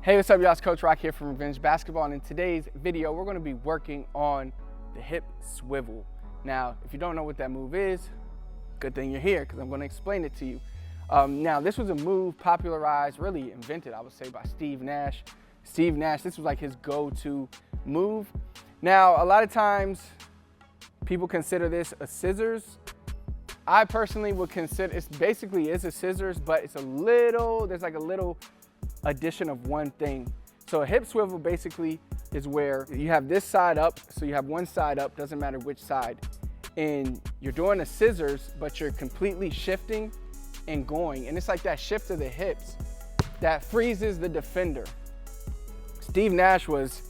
Hey, what's up, y'all? It's Coach Rock here from Revenge Basketball, and in today's video, we're going to be working on the hip swivel. Now, if you don't know what that move is, good thing you're here because I'm going to explain it to you. Now, this was a move popularized, really invented, I would say, by Steve Nash. Steve Nash, this was like his go-to move. Now, a lot of times, people consider this a scissors. I personally would consider, it basically is a scissors, but it's a little, there's like a little addition of one thing. So a hip swivel basically is where you have this side up, so you have one side up, doesn't matter which side, and you're doing a scissors, but you're completely shifting and going, and it's like that shift of the hips that freezes the defender. Steve Nash was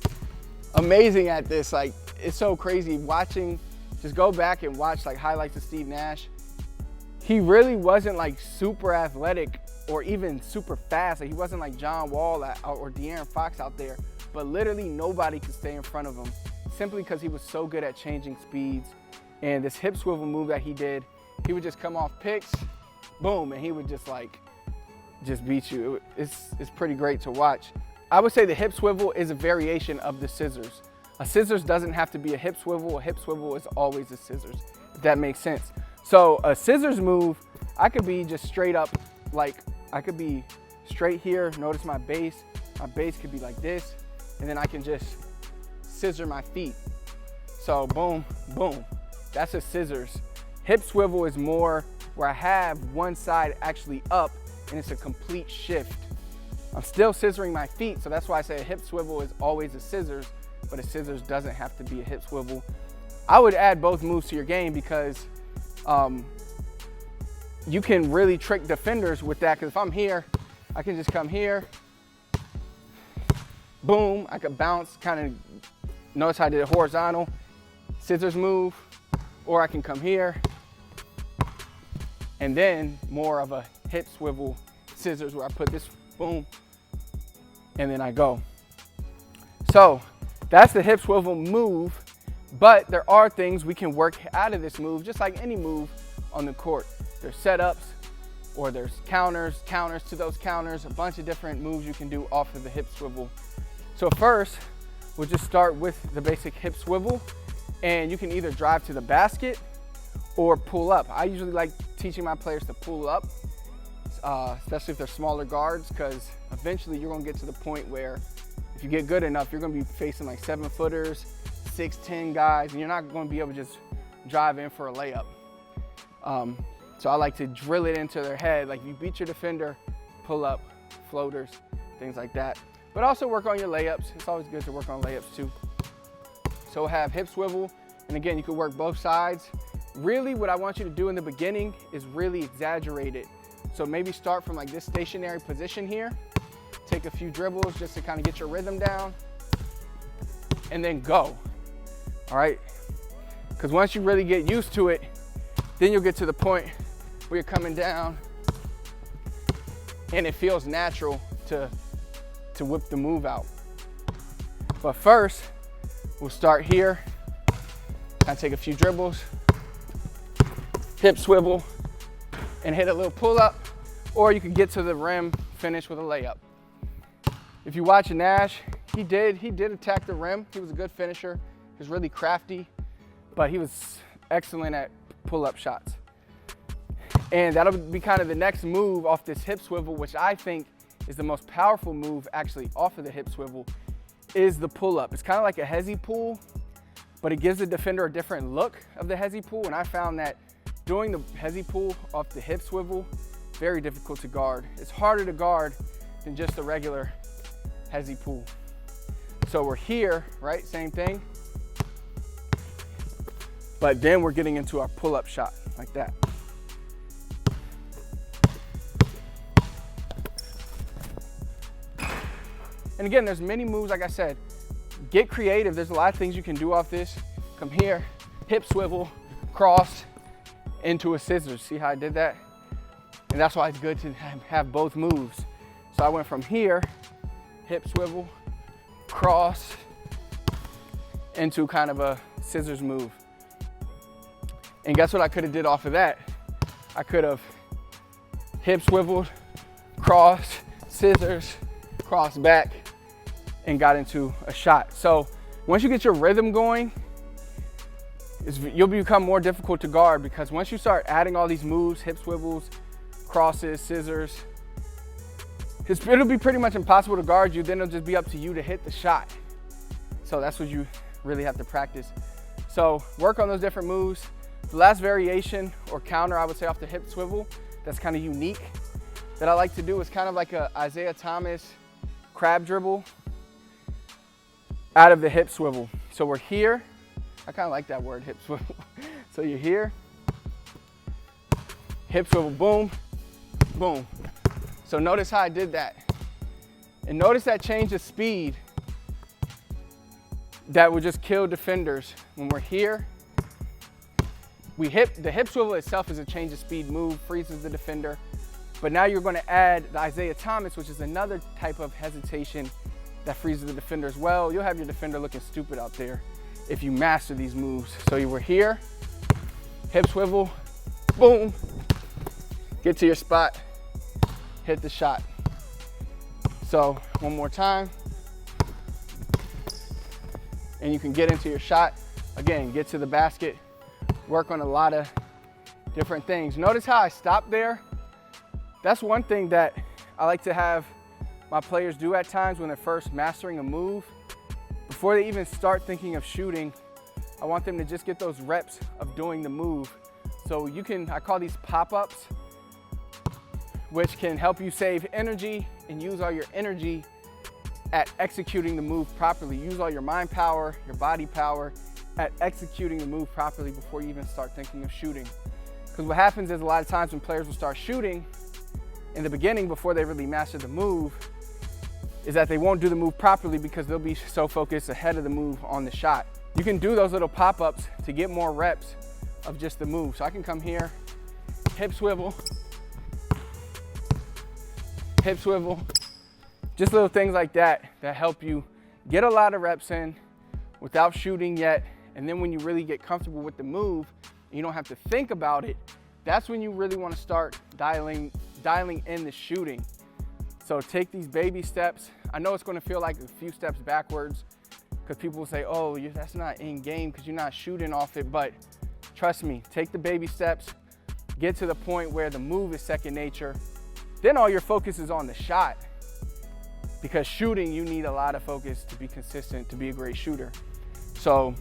amazing at this. Like, it's so crazy watching, just go back and watch like highlights of Steve Nash. He really wasn't like super athletic or even super fast. Like, he wasn't like John Wall or De'Aaron Fox out there, but literally nobody could stay in front of him simply because he was so good at changing speeds. And this hip swivel move that he did, he would just come off picks, boom, and he would just beat you. It's pretty great to watch. I would say the hip swivel is a variation of the scissors. A scissors doesn't have to be a hip swivel. A hip swivel is always a scissors, if that makes sense. So a scissors move, I could be just straight up, like I could be straight here. Notice my base. My base could be like this, and then I can just scissor my feet. So boom, boom. That's a scissors. Hip swivel is more where I have one side actually up, and it's a complete shift. I'm still scissoring my feet, so that's why I say a hip swivel is always a scissors, but a scissors doesn't have to be a hip swivel. I would add both moves to your game because you can really trick defenders with that, because if I'm here, I can just come here, boom, I could bounce, kind of, notice how I did it horizontal, scissors move, or I can come here, and then more of a hip swivel scissors where I put this, boom, and then I go. So that's the hip swivel move, but there are things we can work out of this move, just like any move on the court. There's setups, or there's counters to those counters, a bunch of different moves you can do off of the hip swivel. So first, we'll just start with the basic hip swivel, and you can either drive to the basket or pull up. I usually like teaching my players to pull up, especially if they're smaller guards, because eventually you're gonna get to the point where if you get good enough, you're gonna be facing like 7-footers, 6'10" guys, and you're not gonna be able to just drive in for a layup. So I like to drill it into their head. Like, if you beat your defender, pull up, floaters, things like that. But also work on your layups. It's always good to work on layups too. So we'll have hip swivel, and again, you can work both sides. Really, what I want you to do in the beginning is really exaggerate it. So maybe start from like this stationary position here, take a few dribbles just to kind of get your rhythm down, and then go, all right? Because once you really get used to it, then you'll get to the point where you're coming down and it feels natural to whip the move out. But first, we'll start here. Kind of take a few dribbles, hip swivel, and hit a little pull up, or you can get to the rim, finish with a layup. If you watch Nash, he did attack the rim. He was a good finisher. He was really crafty, but he was excellent at pull-up shots. And that'll be kind of the next move off this hip swivel, which I think is the most powerful move actually off of the hip swivel, is the pull-up. It's kind of like a hezi pull, but it gives the defender a different look of the hezi pull. And I found that doing the hezi pull off the hip swivel, very difficult to guard. It's harder to guard than just a regular hezi pull. So we're here, right? Same thing. But then we're getting into our pull-up shot like that. And again, there's many moves, like I said. Get creative. There's a lot of things you can do off this. Come here, hip swivel, cross, into a scissors. See how I did that? And that's why it's good to have both moves. So I went from here, hip swivel, cross, into kind of a scissors move. And guess what I could have did off of that? I could have hip swiveled, cross, scissors, cross back, and got into a shot. So once you get your rhythm going, you'll become more difficult to guard, because once you start adding all these moves, hip swivels, crosses, scissors, it'll be pretty much impossible to guard you. Then it'll just be up to you to hit the shot. So that's what you really have to practice. So work on those different moves. The last variation or counter I would say off the hip swivel that's kind of unique that I like to do is kind of like a Isaiah Thomas crab dribble out of the hip swivel. So we're here. I kind of like that word, hip swivel. So you're here, hip swivel, boom, boom. So notice how I did that. And notice that change of speed that would just kill defenders. When we're here, the hip swivel itself is a change of speed move, freezes the defender. But now you're gonna add the Isaiah Thomas, which is another type of hesitation that freezes the defender as well. You'll have your defender looking stupid out there if you master these moves. So you were here, hip swivel, boom, get to your spot, hit the shot. So one more time, and you can get into your shot. Again, get to the basket, work on a lot of different things. Notice how I stopped there. That's one thing that I like to have my players do at times when they're first mastering a move. Before they even start thinking of shooting, I want them to just get those reps of doing the move. So you can, I call these pop-ups, which can help you save energy and use all your energy at executing the move properly. Use all your mind power, your body power at executing the move properly before you even start thinking of shooting. Because what happens is a lot of times when players will start shooting in the beginning before they really master the move, is that they won't do the move properly because they'll be so focused ahead of the move on the shot. You can do those little pop-ups to get more reps of just the move. So I can come here, hip swivel, just little things like that that help you get a lot of reps in without shooting yet. And then when you really get comfortable with the move, and you don't have to think about it, that's when you really want to start dialing in the shooting. So take these baby steps. I know it's going to feel like a few steps backwards because people will say, oh, that's not in game because you're not shooting off it. But trust me, take the baby steps, get to the point where the move is second nature. Then all your focus is on the shot, because shooting, you need a lot of focus to be consistent, to be a great shooter. So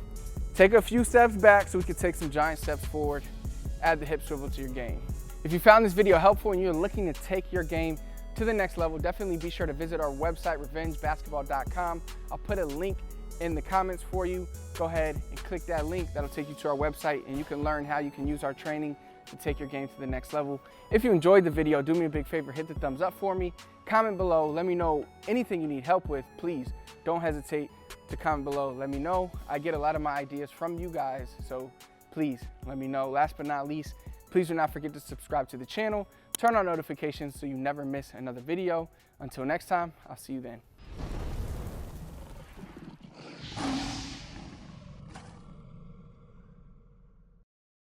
take a few steps back so we can take some giant steps forward. Add the hip swivel to your game. If you found this video helpful and you're looking to take your game to the next level, definitely be sure to visit our website, revengebasketball.com. I'll put a link in the comments for you. Go ahead and click that link. That'll take you to our website, and you can learn how you can use our training to take your game to the next level. If you enjoyed the video, do me a big favor, hit the thumbs up for me. Comment below, let me know anything you need help with. Please don't hesitate to comment below. Let me know. I get a lot of my ideas from you guys, so please let me know. Last but not least, please do not forget to subscribe to the channel. Turn on notifications so you never miss another video. Until next time, I'll see you then.